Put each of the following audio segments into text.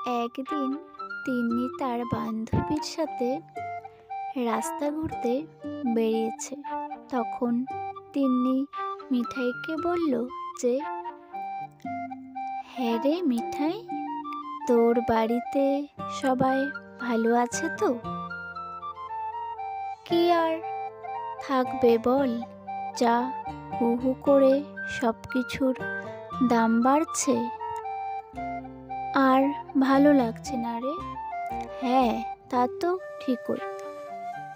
একদিন তিন্নি তার বান্ধবীর সাথে রাস্তা ঘুরতে বেরিয়েছে। তখন তিন্নি মিঠাইকে বলল যে, হ্যাঁ রে মিঠাই, তোর বাড়িতে সবাই ভালো আছে তো? কি আর থাকবে বল, যা হু হু করে সব কিছুর দাম বাড়ছে, আর ভালো লাগছে না রে। হ্যাঁ, তা তো ঠিকই।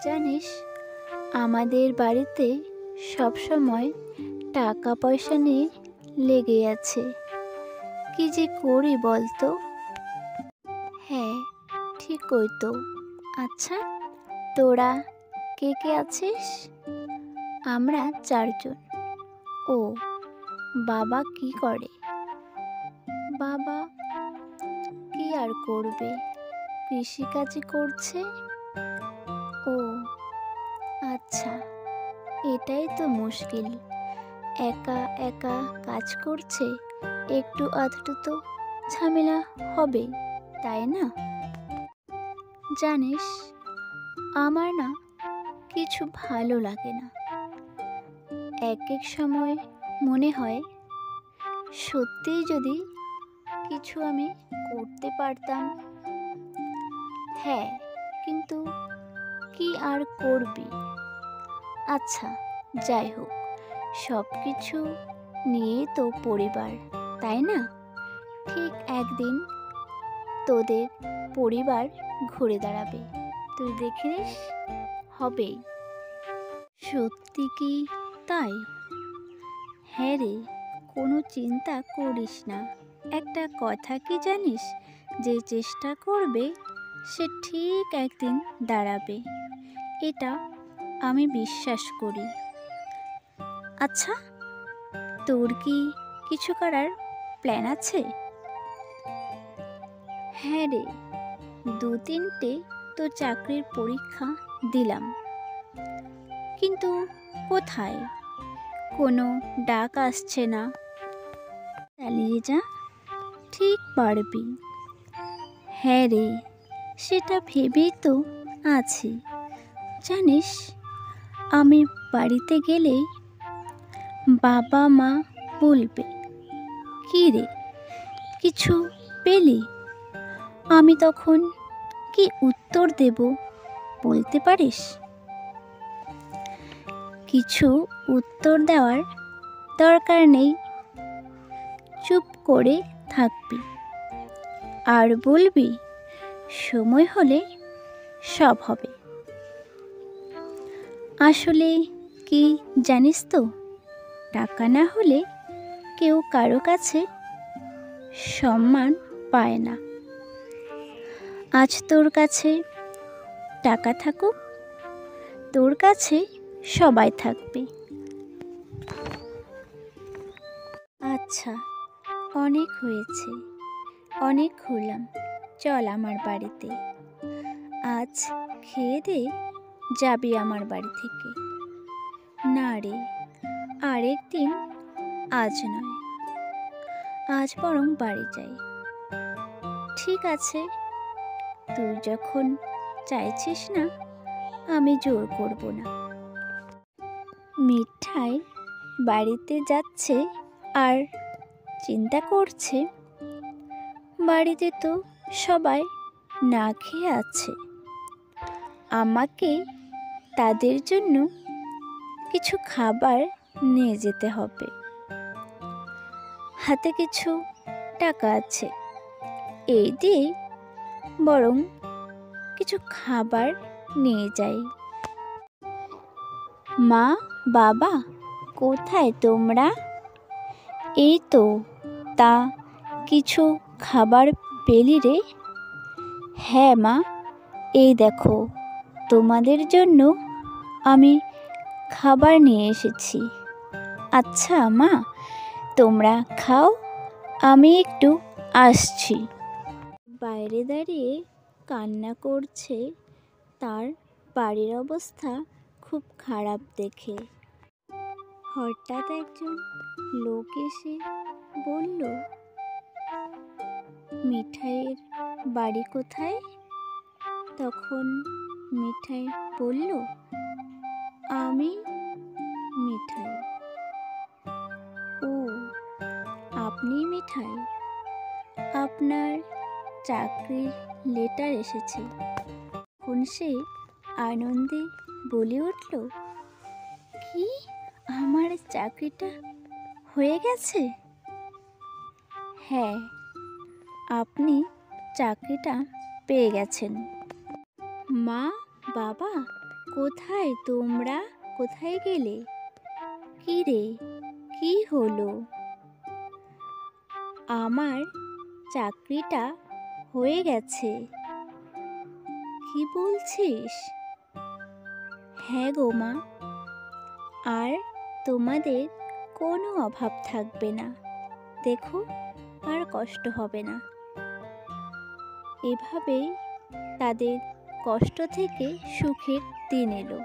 জানিস, আমাদের বাড়িতে সবসময় টাকা পয়সা নিয়ে লেগে আছে। কি যে করি বলতো? হ্যাঁ, ঠিকই তো। আচ্ছা, তোরা কে কে আছিস? আমরা 4 জন। ও, বাবা কি করে? বাবা কি আর করবে, কৃষিকাজই করছে। ও আচ্ছা, এটাই তো মুশকিল। একা একা কাজ করছে, একটু আধটু তো ঝামেলা হবে, তাই না? জানিস, আমার না কিছু ভালো লাগে না। এক এক সময় মনে হয় সত্যিই যদি কিছু আমি করতে পারতাম। হ্যাঁ, কিন্তু কি আর করবি? আচ্ছা, যাই হোক, সব কিছু নিয়েই তো পরিবার, তাই না? ঠিক একদিন তোদের পরিবার ঘুরে দাঁড়াবে, তুই দেখে নিস, হবেই। সত্যি কি তাই? হ্যাঁ রে, কোনো চিন্তা করিস না। একটা কথা কি জানিস, যে চেষ্টা করবে সে ঠিক একদিন দাঁড়াবে, এটা আমি বিশ্বাস করি। আচ্ছা, তোর কি কিছু করার প্ল্যান আছে? হ্যাঁ রে, 2-3টে তো চাকরির পরীক্ষা দিলাম, কিন্তু কোথায় কোনো ডাক আসছে না। চালিয়ে যা, ঠিক পারবি। হ্যাঁ রে, সেটা ভেবেই তো আছি। জানিস, আমি বাড়িতে গেলেই বাবা মা বলবে, কি রে কিছু পেলি? আমি তখন কি উত্তর দেব বলতে পারিস? কিছু উত্তর দেওয়ার দরকার নেই, চুপ করে থাকবি আর বলবি, সময় হলে সব হবে। আসলে কি জানিস তো, টাকা না হলে কেউ কারো কাছে সম্মান পায় না। আজ তোর কাছে টাকা থাকুক, তোর কাছে সবাই থাকবে। আচ্ছা, অনেক হয়েছে, অনেক ঘুরলাম, চল আমার বাড়িতে। আজ খেয়ে দে, যাবি আমার বাড়ি থেকে। না রে, আরেকদিন, আজ নয়, আজ বরং বাড়ি যাই। ঠিক আছে, তুই যখন চাইছিস না, আমি জোর করব না। মিঠাই বাড়িতে যাচ্ছে আর চিন্তা করছে, বাড়িতে তো সবাই না খেয়ে আছে, আমাকে তাদের জন্য কিছু খাবার নিয়ে যেতে হবে। হাতে কিছু টাকা আছে, এই দিয়ে বরং কিছু খাবার নিয়ে যাই। মা, বাবা, কোথায় তোমরা? এই তো, তা কিছু খাবার পেলি রে? হ্যাঁ মা, এই দেখো, তোমাদের জন্য আমি খাবার নিয়ে এসেছি। আচ্ছা মা, তোমরা খাও, আমি একটু আসছি। বাইরে দাঁড়িয়ে কান্না করছে, তার বাড়ির অবস্থা খুব খারাপ দেখে। হঠাৎ একজন লোক এসে বলল, মিঠাইয়ের বাড়ি কোথায়? তখন মিঠাই বলল, আমি মিঠাই। ও, আপনি মিঠাই? আপনার চাকরির লেটার এসেছে। তখন সে আনন্দে বলে উঠল, কি, আমার চাকরিটা হয়ে গেছে? হ্যাঁ, আপনি চাকরিটা পেয়ে গেছেন। মা, বাবা, কোথায় তোমরা? কোথায় গেলে? কি রে, কি হলো? আমার চাকরিটা হয়ে গেছে। কি বলছিস? হ্যাঁ গো মা, আর তোমাদের কোনো অভাব থাকবে না। দেখো, আর কষ্ট হবে না। এভাবেই তাদের কষ্ট থেকে সুখের দিন এলো।